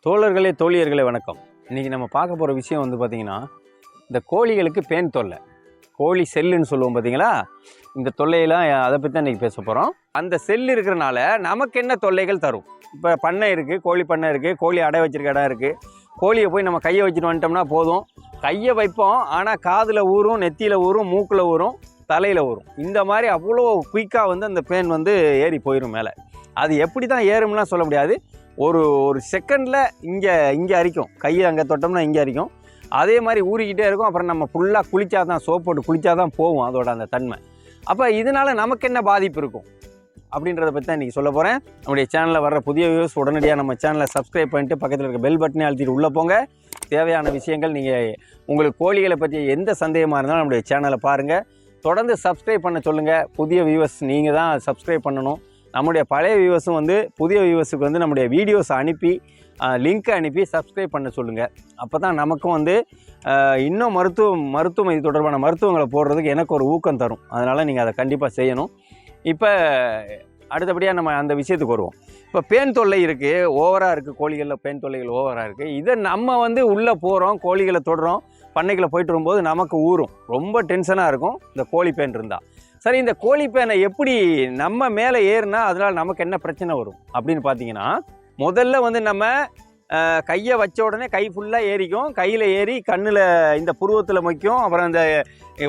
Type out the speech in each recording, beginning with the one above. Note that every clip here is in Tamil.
தோழர்களே தோழியர்களே வணக்கம். இன்றைக்கி நம்ம பார்க்க போகிற விஷயம் வந்து பார்த்திங்கன்னா, இந்த கோழிகளுக்கு பேன் தொல்லை, கோழி செல்லுன்னு சொல்லுவோம் பார்த்தீங்களா, இந்த தொல்லையெல்லாம் அதை பற்றி தான் இன்றைக்கி பேச போகிறோம். அந்த செல் இருக்கிறனால நமக்கு என்ன தொல்லைகள் தரும்? இப்போ பண்ணை இருக்குது, கோழி பண்ணை இருக்குது, கோழி அடை வச்சிருக்க இடம் இருக்குது. கோழியை போய் நம்ம கையை வச்சுட்டு வந்துட்டோம்னா போதும், கையை வைப்போம், ஆனால் காதில் ஊறும், நெத்தியில் ஊறும், மூக்கில் ஊறும், தலையில் ஊறும். இந்த மாதிரி அவ்வளோ குயிக்காக வந்து அந்த பேன் வந்து ஏறி போயிடும் மேலே. அது எப்படி தான் ஏறும்லாம் சொல்ல முடியாது. ஒரு செகண்டில் இங்கே அரிக்கும், கையை அங்கே தொட்டோம்னா இங்கே அரிக்கும். அதே மாதிரி ஊறிக்கிட்டே இருக்கும். அப்புறம் நம்ம ஃபுல்லாக குளித்தா தான், சோப் போட்டு குளித்தா தான் போகும் அதோட அந்த தன்மை. அப்போ இதனால் நமக்கு என்ன பாதிப்பு இருக்கும் அப்படின்றத பற்றி தான் இன்றைக்கி சொல்ல போகிறேன். நம்முடைய சேனலில் வர்ற புதிய வியூஸ் உடனடியாக நம்ம சேனலை சப்ஸ்கிரைப் பண்ணிட்டு பக்கத்தில் இருக்க பெல் பட்டனை அழுத்திட்டு உள்ளே போங்க. தேவையான விஷயங்கள் நீங்கள் உங்களுக்கு கோழிகளை பற்றி எந்த சந்தேகமாக இருந்தாலும் நம்முடைய சேனலை பாருங்கள். தொடர்ந்து சப்ஸ்கிரைப் பண்ண சொல்லுங்கள். புதிய வியூவர்ஸ் நீங்கள் தான் சப்ஸ்கிரைப் பண்ணணும். நம்முடைய பழைய வியூவர்ஸும் வந்து புதிய வியூவர்ஸுக்கு வந்து நம்முடைய வீடியோஸ் அனுப்பி லிங்க்கை அனுப்பி சப்ஸ்கிரைப் பண்ண சொல்லுங்கள். அப்போ தான் நமக்கும் வந்து இன்னும் மருத்துவம் இது தொடர்பான மருத்துவங்களை போடுறதுக்கு எனக்கு ஒரு ஊக்கம் தரும். அதனால் நீங்கள் அதை கண்டிப்பாக செய்யணும். இப்போ அடுத்தபடியாக நம்ம அந்த விஷயத்துக்கு வருவோம். இப்போ பேன் தொல்லை இருக்குது, ஓவராக இருக்குது, கோழிகளில் பேன் தொல்லைகள் ஓவராக இருக்குது. இதை நம்ம வந்து உள்ளே போகிறோம், கோழிகளை தொடுறோம், பண்ணைகளை போயிட்டு வரும்போது நமக்கு ஊறும், ரொம்ப டென்ஷனாக இருக்கும் இந்த கோழி பேன் இருந்தால். சரி, இந்த கோழி பேனை எப்படி நம்ம மேலே ஏறுனா அதனால் நமக்கு என்ன பிரச்சனை வரும் அப்படின்னு பார்த்தீங்கன்னா, முதல்ல வந்து நம்ம கையை வச்ச உடனே கை ஃபுல்லாக ஏறிக்கும். கையில் ஏறி கண்ணில் இந்த புருவத்தில் மொய்க்கும், அப்புறம் இந்த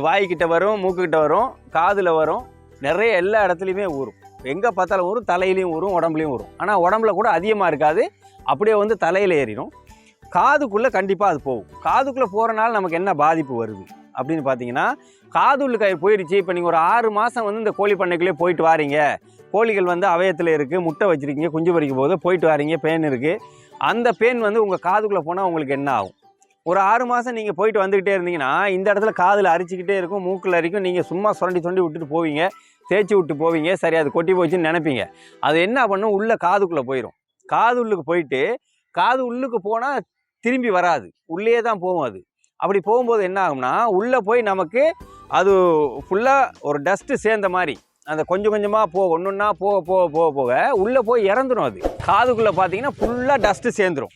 வாய்க்கிட்ட வரும், மூக்குக்கிட்ட வரும், காதில் வரும், நிறைய எல்லா இடத்துலையுமே ஊறும். எங்கே பார்த்தாலும் ஊறும், தலையிலையும் ஊறும், உடம்புலையும் ஊறும். ஆனால் உடம்புல கூட அதிகமாக இருக்காது, அப்படியே வந்து தலையில் ஏறிடும். காதுக்குள்ளே கண்டிப்பாக அது போகும். காதுக்குள்ளே போகிறனால நமக்கு என்ன பாதிப்பு வருது அப்படின்னு பார்த்தீங்கன்னா, காதுள்ள கயிறு போயிடுச்சு. இப்போ நீங்கள் ஒரு 6 மாதம் வந்து இந்த கோழி பண்ணைக்குள்ளே போயிட்டு வாரீங்க, கோழிகள் வந்து அவயத்தில் இருக்குது, முட்டை வச்சுருக்கீங்க, குஞ்சு பறிக்கும் போது போயிட்டு வாரீங்க, பேன் இருக்குது. அந்த பேன் வந்து உங்கள் காதுக்குள்ளே போனால் உங்களுக்கு என்ன ஆகும்? ஒரு 6 மாதம் நீங்கள் போயிட்டு வந்துக்கிட்டே இருந்தீங்கன்னா இந்த இடத்துல காதில் அரிச்சிக்கிட்டே இருக்கும், மூக்கில் அரிக்கும். நீங்கள் சும்மா சுரண்டி விட்டுட்டு போவீங்க, தேய்ச்சி விட்டு போவீங்க. சரி, அது கொட்டி போச்சுன்னு நினைப்பீங்க. அது என்ன பண்ணும், உள்ளே காதுக்குள்ளே போயிடும். காது உள்ளுக்கு போயிட்டு காது உள்ளுக்கு போனால் திரும்பி வராது, உள்ளே தான் போகும். அது அப்படி போகும்போது என்ன ஆகும்னா, உள்ளே போய் நமக்கு அது ஃபுல்லாக ஒரு டஸ்ட்டு சேர்ந்த மாதிரி அந்த கொஞ்சம் கொஞ்சமாக ஒன்றா போக உள்ளே போய் இறந்துடும். அது காதுக்குள்ளே பார்த்தீங்கன்னா ஃபுல்லாக டஸ்ட்டு சேர்ந்துடும்.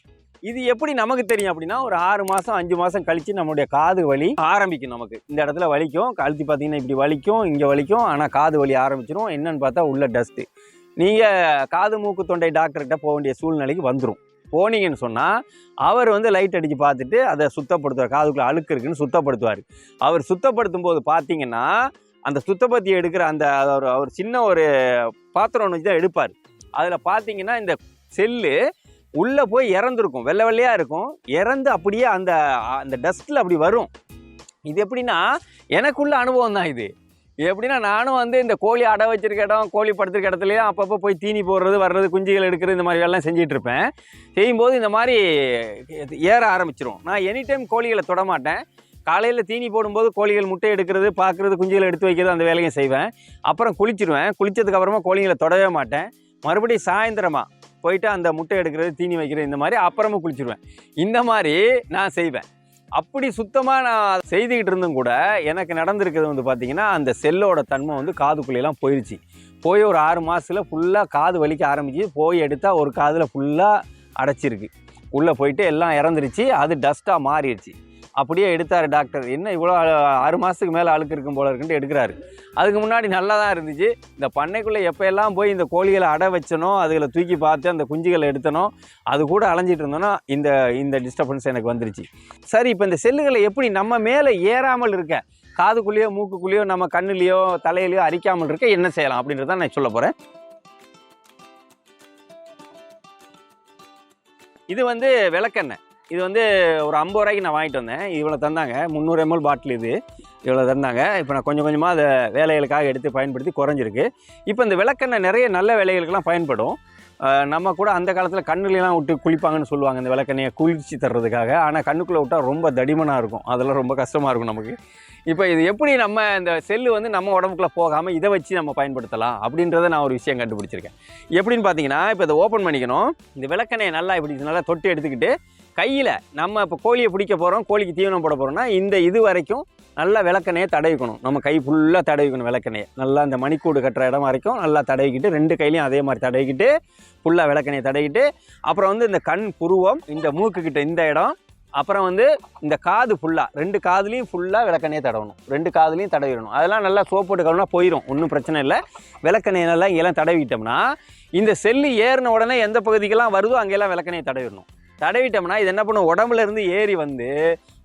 இது எப்படி நமக்கு தெரியும் அப்படின்னா, ஒரு 6 மாதம் 5 மாதம் கழித்து நம்மளுடைய காது வலி ஆரம்பிக்கும். நமக்கு இந்த இடத்துல வலிக்கும், கழுத்தி பார்த்தீங்கன்னா இப்படி வலிக்கும், இங்கே வலிக்கும், ஆனால் காது வலி ஆரம்பிச்சிடும். என்னன்னு பார்த்தா உள்ள டஸ்ட்டு. நீங்கள் காது மூக்கு தொண்டை டாக்டர்கிட்ட போக வேண்டிய சூழ்நிலைக்கு வந்துடும். போனீங்கன்னு சொன்னால் அவர் வந்து லைட் அடித்து பார்த்துட்டு அதை சுத்தப்படுத்துவார். காதுக்குள்ளே அழுக்கு இருக்குன்னு சுத்தப்படுத்துவார். அவர் சுத்தப்படுத்தும் போது பார்த்தீங்கன்னா, அந்த சுத்தப்படுத்தி எடுக்கிற அந்த அவர் சின்ன ஒரு பாத்திரம் ஒன்று வச்சு தான் எடுப்பார். அதில் பார்த்தீங்கன்னா இந்த செல்லு உள்ளே போய் இறந்துருக்கும், வெள்ளை வெள்ளையாக இருக்கும். இறந்து அப்படியே அந்த டஸ்ட்டில் அப்படி வரும். இது எப்படின்னா, எனக்குள்ள அனுபவம் தான் இது. எப்படின்னா, நானும் வந்து இந்த கோழி அடை வச்சிருக்க இடம், கோழி படுத்திருக்க இடத்துலையும் அப்பப்போ போய் தீனி போடுறது, வர்றது, குஞ்சுகள் எடுக்கிறது, இந்த மாதிரி வேலைலாம் செஞ்சுட்டு இருப்பேன். செய்யும்போது இந்த மாதிரி ஏற ஆரம்பிச்சிரும். நான் எனி டைம் கோழிகளை தொடமாட்டேன். காலையில் தீனி போடும்போது கோழிகள் முட்டை எடுக்கிறது, பார்க்குறது, குஞ்சுகளை எடுத்து வைக்கிறது, அந்த வேலையும் செய்வேன். அப்புறம் குளிச்சிடுவேன். குளித்ததுக்கு அப்புறமா கோழிகளை தொடவே மாட்டேன். மறுபடியும் சாயந்தரமாக போயிட்டு அந்த முட்டை எடுக்கிறது, தீனி வைக்கிறது, இந்த மாதிரி அப்புறமா குளிச்சிடுவேன். இந்த மாதிரி நான் செய்வேன். அப்படி சுத்தமாக நான் செய்துக்கிட்டு இருந்தும் கூட எனக்கு நடந்திருக்கிறது வந்து பார்த்திங்கன்னா, அந்த செல்லோட தன்மை வந்து காதுக்குள்ளேலாம் போயிடுச்சு. போய் ஒரு 6 மாதத்தில் ஃபுல்லாக காது வலிக்க ஆரம்பிச்சு. போய் எடுத்தால் ஒரு காதில் ஃபுல்லாக அடைச்சிருக்கு. உள்ளே போயிட்டு எல்லாம் இறந்துருச்சு. அது டஸ்ட்டாக மாறிடுச்சு. அப்படியே எடுத்தார் டாக்டர். என்ன இவ்வளோ 6 மாதத்துக்கு மேலே அழுக்கு இருக்கும் போல இருக்குன்ட்டு எடுக்கிறாரு. அதுக்கு முன்னாடி நல்லா தான் இருந்துச்சு. இந்த பண்ணைக்குள்ளே எப்போ எல்லாம் போய் இந்த கோழிகளை அடை வச்சனோ, அதுகளை தூக்கி பார்த்து அந்த குஞ்சுகளை எடுத்தனோ, அது கூட அலைஞ்சிட்டு இருந்தோன்னா இந்த டிஸ்டர்பன்ஸ் எனக்கு வந்துருச்சு. சரி, இப்போ இந்த செல்லுகளை எப்படி நம்ம மேலே ஏறாமல் இருக்க, காதுக்குள்ளேயோ மூக்குக்குள்ளேயோ நம்ம கண்ணுலேயோ தலையிலையோ அரிக்காமல் இருக்க என்ன செய்யலாம் அப்படின்றத நான் சொல்ல போகிறேன். இது வந்து விளக்கெண்ணெய். இது வந்து ஒரு 50 ரூபாய்க்கு நான் வாங்கிட்டு வந்தேன். இவ்வளோ தந்தாங்க, 300 ml பாட்டில். இது இவ்வளோ தந்தாங்க. இப்போ நான் கொஞ்சம் கொஞ்சமாக அதை வேலைகளுக்காக எடுத்து பயன்படுத்தி குறைஞ்சிருக்கு. இப்போ இந்த விளக்கெண்ணெய் நிறைய நல்ல வேலைகளுக்கெல்லாம் பயன்படும். நம்ம கூட அந்த காலத்தில் கண்ணுலாம் விட்டு குளிப்பாங்கன்னு சொல்லுவாங்க, இந்த விளக்கெண்ணெயை குளிர்ச்சி தர்றதுக்காக. ஆனால் கண்ணுக்குள்ளே விட்டால் ரொம்ப தடிமனாக இருக்கும், அதெல்லாம் ரொம்ப கஷ்டமாக இருக்கும் நமக்கு. இப்போ இது எப்படி நம்ம இந்த செல்லு வந்து நம்ம உடம்புக்குள்ளே போகாமல் இதை வச்சு நம்ம பயன்படுத்தலாம் அப்படின்றத நான் ஒரு விஷயம் கண்டுபிடிச்சிருக்கேன். எப்படின்னு பார்த்தீங்கன்னா, இப்போ இதை ஓப்பன் பண்ணிக்கணும். இந்த விளக்கெண்ணெயை நல்லா இப்படி நல்லா தொட்டு எடுத்துக்கிட்டு கையில் நம்ம இப்போ கோழியை பிடிக்க போகிறோம், கோழிக்கு தீவனம் போட போகிறோம்னா இந்த இது வரைக்கும் நல்லா விளக்கெண்ணையை தடவிக்கணும். நம்ம கை ஃபுல்லாக தடவிக்கணும் விளக்கெண்ணையை. நல்லா அந்த மணிக்கூடு கட்டுற இடம் வரைக்கும் நல்லா தடவிக்கிட்டு 2 கையிலையும் அதே மாதிரி தடவிக்கிட்டு ஃபுல்லாக விளக்கெண்ணையை தடவிக்கிட்டு அப்புறம் வந்து இந்த கண் புருவம், இந்த மூக்குக்கிட்ட இந்த இடம், அப்புறம் வந்து இந்த காது ஃபுல்லாக 2 காதுலேயும் ஃபுல்லாக விளக்கெண்ணையை தடவணும். 2 காதுலேயும் தடவிடணும். அதெல்லாம் நல்லா சோப் போட்டு கழுவினா போயிடும், ஒன்றும் பிரச்சனை இல்லை. விளக்கெண்ணையை நல்லா இங்கெல்லாம் தடவிட்டோம்னா இந்த செல்லு ஏறின உடனே எந்த பகுதிக்கெல்லாம் வருதோ அங்கெல்லாம் விளக்கெண்ணையை தடவிடணும். தடவிட்டோம்னா இது என்ன பண்ணும், உடம்புல இருந்து ஏறி வந்து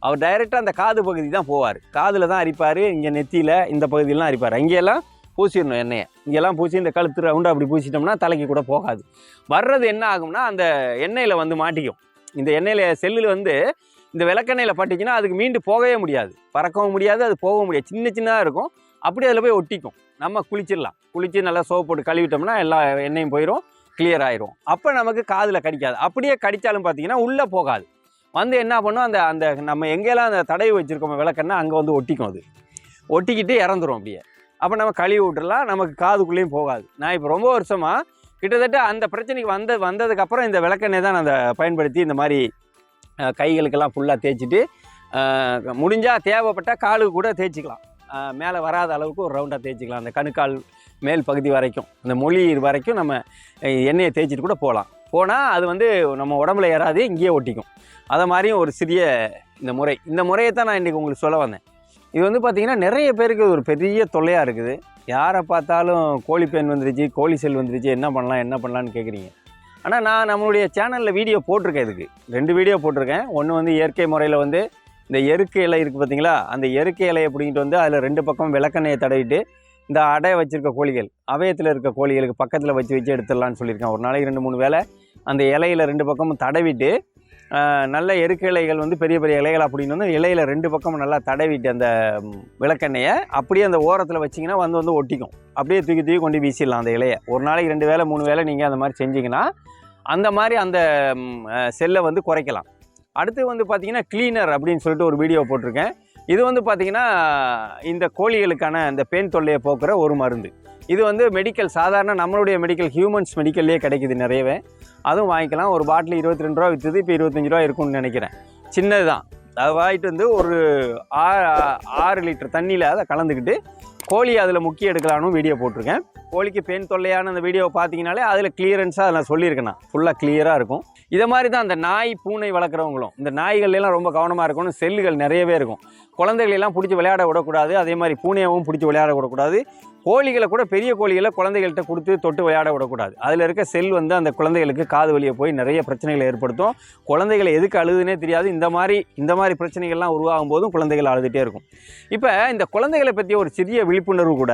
அவர் டைரெக்டாக அந்த காது பகுதி தான் போவார். காதில் தான் அரிப்பார், இங்கே நெத்தியில் இந்த பகுதியிலாம் அரிப்பார். அங்கேயெல்லாம் பூசிடணும் எண்ணெயை. இங்கெல்லாம் பூசி இந்த கழுத்து ரவுண்டாக அப்படி பூசிட்டோம்னா தலைக்கு கூட போகாது. வர்றது என்ன ஆகும்னா அந்த எண்ணெயில் வந்து மாட்டிக்கும். இந்த எண்ணெயில் செல்லில் வந்து இந்த விளக்கெண்ணெயில் பட்டுச்சுன்னா அதுக்கு மீண்டு போகவே முடியாது, பறக்கவும் முடியாது, அது போகவும் முடியாது. சின்ன சின்னதாக இருக்கும், அப்படி அதில் போய் ஒட்டிக்கும். நம்ம குளிச்சிடலாம். குளித்து நல்லா சோப் போட்டு கழுவிட்டோம்னா எல்லா எண்ணெயும் போயிடும், கிளியர் ஆயிரும். அப்போ நமக்கு காதில் கடிக்காது. அப்படியே கடித்தாலும் பார்த்தீங்கன்னா உள்ளே போகாது. வந்து என்ன பண்ணும், அந்த அந்த நம்ம எங்கெல்லாம் அந்த தடவி வச்சுருக்கோம் விளக்கெண்ணெய் அங்கே வந்து ஒட்டிக்கும். அது ஒட்டிக்கிட்டு இறந்துரும் அப்படியே. அப்போ நம்ம கழுவி விட்டுறலாம், நமக்கு காதுக்குள்ளேயும் போகாது. நான் இப்போ ரொம்ப வருஷமாக கிட்டத்தட்ட அந்த பிரச்சனைக்கு வந்ததுக்கப்புறம் இந்த விளக்கெண்ணெய் தான் நான் பயன்படுத்தி இந்த மாதிரி கைகளுக்கெல்லாம் ஃபுல்லாக தேய்ச்சிட்டு முடிஞ்சால் தேவைப்பட்டால் காலுக்கு கூட தேய்ச்சிக்கலாம். மேலே வராத அளவுக்கு ஒரு ரவுண்டாக தேய்ச்சிக்கலாம். அந்த கணுக்கால் மேல் பகுதி வரைக்கும், அந்த மொழி வரைக்கும் நம்ம எண்ணெயை தேய்ச்சிட்டு கூட போனால் அது வந்து நம்ம உடம்புல ஏறாது, இங்கேயே ஒட்டிக்கும். அதை மாதிரியும் ஒரு சிறிய இந்த முறையை தான் நான் இன்றைக்கி உங்களுக்கு சொல்ல வந்தேன். இது வந்து பார்த்திங்கன்னா நிறைய பேருக்கு ஒரு பெரிய தொல்லையாக இருக்குது. யாரை பார்த்தாலும் கோழி பேன் வந்துருச்சு, கோழி செல் வந்துருச்சு, என்ன பண்ணலான்னு கேட்குறீங்க. ஆனால் நான் நம்மளுடைய சேனலில் வீடியோ போட்டிருக்கேன். இதுக்கு 2 வீடியோ போட்டிருக்கேன். ஒன்று வந்து இயற்கை முறையில் வந்து இந்த எருக்கு இலை இருக்குது பார்த்தீங்களா, அந்த எருக்கு இலையை பிடிங்கிட்டு வந்து அதில் 2 பக்கம் விளக்கெண்ணையை தடவிட்டு இந்த அடைய வச்சுருக்க கோழிகள், அவயத்தில் இருக்க கோழிகளுக்கு பக்கத்தில் வச்சு எடுத்துடலான்னு சொல்லியிருக்கேன். ஒரு நாளைக்கு 2-3 வேளை அந்த இலையில் 2 பக்கமும் தடவிட்டு நல்ல எருக்கு இலைகள் வந்து பெரிய பெரிய இலைகள் அப்படின்னு வந்து இலையில் 2 பக்கமும் நல்லா தடவிட்டு அந்த விளக்கெண்ணையை அப்படியே அந்த ஓரத்தில் வச்சிங்கன்னா வந்து ஒட்டிக்கும். அப்படியே தூக்கி கொண்டு வீசிடலாம் அந்த இலையை. ஒரு நாளைக்கு 2 வேளை 3 வேளை நீங்கள் அந்த மாதிரி செஞ்சிங்கன்னா அந்த மாதிரி அந்த செல்லை வந்து குறைக்கலாம். அடுத்து வந்து பார்த்திங்கன்னா க்ளீனர் அப்படின்னு சொல்லிட்டு ஒரு வீடியோ போட்டிருக்கேன். இது வந்து பார்த்திங்கன்னா இந்த கோழிகளுக்கான இந்த பேன் தொல்லையை போக்குற ஒரு மருந்து. இது வந்து மெடிக்கல், சாதாரண நம்மளுடைய மெடிக்கல், ஹியூமன்ஸ் மெடிக்கல்லே கிடைக்குது நிறையவே. அதுவும் வாங்கிக்கலாம். ஒரு பாட்டில் 22 ரூபா விற்றுது, இப்போ 25 ரூபா இருக்கும்னு நினைக்கிறேன். சின்னது தான். அதை வாங்கிட்டு வந்து ஒரு 6 லிட்டர் தண்ணியில் அதை கலந்துக்கிட்டு கோழி அதில் முக்கி எடுக்கலான்னு வீடியோ போட்டிருக்கேன். கோழிக்கு பேன் தொல்லையான அந்த வீடியோவை பார்த்தீங்கனாலே அதில் கிளியரன்ஸாக நான் சொல்லியிருக்கேன். ஃபுல்லாக கிளியராக இருக்கும். இதை மாதிரி தான் அந்த நாய் பூனை வளர்க்குறவங்களும் இந்த நாய்கள்லாம் ரொம்ப கவனமாக இருக்கணும். செல்லுகள் நிறையவே இருக்கும். குழந்தைகளெல்லாம் பிடிச்சி விளையாட விடக்கூடாது. அதே மாதிரி பூனையவும் பிடிச்சி விளையாட விடக்கூடாது. கோழிகளை கூட, பெரிய கோழிகளை குழந்தைகள்கிட்ட கொடுத்து தொட்டு விளையாட விடக்கூடாது. அதில் இருக்க செல் வந்து அந்த குழந்தைகளுக்கு காது வலியை போய் நிறைய பிரச்சனைகளை ஏற்படுத்தும். குழந்தைகளை எதுக்கு அழுதுனே தெரியாது. இந்த மாதிரி பிரச்சனைகள்லாம் உருவாகும் போதும் குழந்தைகள் அழுதுகிட்டே இருக்கும். இப்போ இந்த குழந்தைகளை பற்றி ஒரு சிறிய விழிப்புணர்வு கூட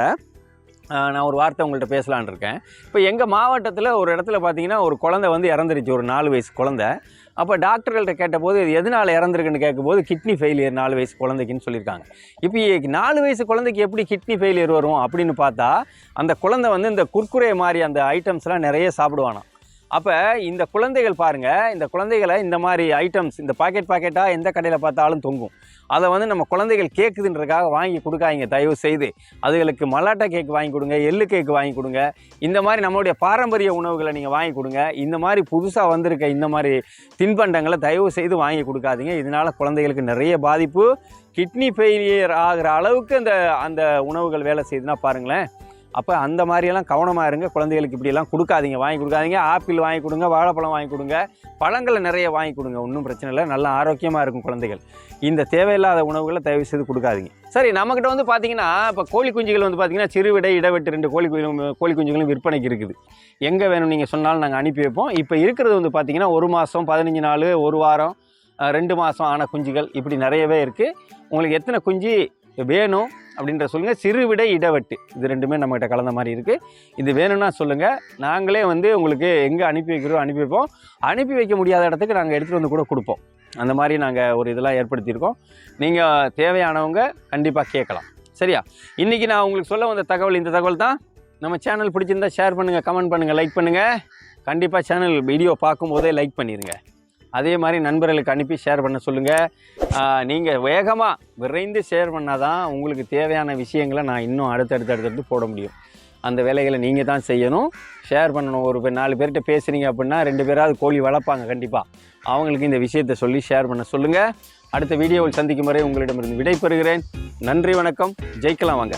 நான் ஒரு வார்த்தை உங்கள்கிட்ட பேசலான் இருக்கேன். இப்போ எங்கள் மாவட்டத்தில் ஒரு இடத்துல பார்த்தீங்கன்னா ஒரு குழந்தை வந்து இறந்துருச்சு, ஒரு 4 வயசு குழந்தை. அப்போ டாக்டர்கள்ட்ட கேட்டபோது இது எதனால் இறந்துருக்குன்னு கேட்கும்போது கிட்னி ஃபெயிலியர் 4 வயசு குழந்தைக்குன்னு சொல்லியிருக்காங்க. இப்போ 4 வயசு குழந்தைக்கு எப்படி கிட்னி ஃபெயிலியர் வரும் அப்படின்னு பார்த்தா, அந்த குழந்தை வந்து இந்த குர்குரே மாதிரி அந்த ஐட்டம்ஸ்லாம் நிறைய சாப்பிடுவானா. அப்போ இந்த குழந்தைகள் பாருங்கள், இந்த குழந்தைகளை இந்த மாதிரி ஐட்டம்ஸ் இந்த பாக்கெட்டாக எந்த கடையில் பார்த்தாலும் தொங்கும். அதை வந்து நம்ம குழந்தைகள் கேட்குதுன்றதுக்காக வாங்கி கொடுக்காதீங்க தயவு செய்து. அதுகளுக்கு மலாட்டா கேக் வாங்கி கொடுங்க, எள்ளு கேக்கு வாங்கி கொடுங்க. இந்த மாதிரி நம்மளுடைய பாரம்பரிய உணவுகளை நீங்கள் வாங்கி கொடுங்க. இந்த மாதிரி புதுசாக வந்திருக்க இந்த மாதிரி தின்பண்டங்களை தயவு செய்து வாங்கி கொடுக்காதீங்க. இதனால் குழந்தைகளுக்கு நிறைய பாதிப்பு, கிட்னி ஃபெயிலியர் ஆகிற அளவுக்கு அந்த உணவுகள் வேலை செய்யுதுன்னா பாருங்களேன். அப்போ அந்த மாதிரியெல்லாம் கவனமாக இருங்க. குழந்தைகளுக்கு இப்படியெல்லாம் வாங்கி கொடுக்காதீங்க. ஆப்பிள் வாங்கி கொடுங்க, வாழைப்பழம் வாங்கி கொடுங்க, பழங்களை நிறைய வாங்கி கொடுங்க. ஒன்றும் பிரச்சனை இல்லை, நல்லா ஆரோக்கியமாக இருக்கும் குழந்தைகள். இந்த தேவையில்லாத உணவுகளை தயவு செய்து கொடுக்காதீங்க. சரி, நம்மக்கிட்ட வந்து பார்த்திங்கன்னா இப்போ கோழி குஞ்சுகள் வந்து பார்த்திங்கன்னா சிறுவிடை, இடவெட்டு 2 கோழி குஞ்சுகளும் விற்பனைக்கு இருக்குது. எங்கே வேணும் நீங்கள் சொன்னாலும் நாங்கள் அனுப்பி வைப்போம். இப்போ இருக்கிறது வந்து பார்த்திங்கன்னா 1 மாதம், 15 நாள், 1 வாரம், 2 மாதம் ஆன குஞ்சுகள் இப்படி நிறையவே இருக்குது. உங்களுக்கு எத்தனை குஞ்சு வேணும் அப்படின்ற சொல்லுங்கள். சிறுவிடை, இடவெட்டு இது 2மே நம்மகிட்ட கலந்த மாதிரி இருக்குது. இது வேணும்னா சொல்லுங்கள். நாங்களே வந்து உங்களுக்கு எங்கே அனுப்பி வைப்போம். அனுப்பி வைக்க முடியாத இடத்துக்கு நாங்கள் எடுத்துகிட்டு வந்து கூட கொடுப்போம். அந்த மாதிரி நாங்கள் ஒரு இதெல்லாம் ஏற்படுத்தியிருக்கோம். நீங்கள் தேவையானவங்க கண்டிப்பாக கேட்கலாம். சரியா? இன்றைக்கி நான் உங்களுக்கு சொல்ல வந்த தகவல் இந்த தகவல் தான். நம்ம சேனல் பிடிச்சிருந்தா ஷேர் பண்ணுங்கள், கமெண்ட் பண்ணுங்கள், லைக் பண்ணுங்கள். கண்டிப்பாக சேனல் வீடியோ பார்க்கும்போதே லைக் பண்ணிடுங்க. அதே மாதிரி நண்பர்களுக்கு அனுப்பி ஷேர் பண்ண சொல்லுங்கள். நீங்கள் வேகமாக விரைந்து ஷேர் பண்ணால் தான் உங்களுக்கு தேவையான விஷயங்களை நான் இன்னும் அடுத்தடுத்து போட முடியும். அந்த வேலைகளை நீங்கள் தான் செய்யணும், ஷேர் பண்ணணும். ஒரு 4 பேர்கிட்ட பேசுகிறீங்க அப்படின்னா 2 பேராவது கோழி வளர்ப்பாங்க கண்டிப்பாக. அவங்களுக்கு இந்த விஷயத்தை சொல்லி ஷேர் பண்ண சொல்லுங்கள். அடுத்த வீடியோவில் சந்திக்கும் வரை உங்களிடமிருந்து விடை பெறுகிறேன். நன்றி, வணக்கம். ஜெயிக்கலாம் வாங்க.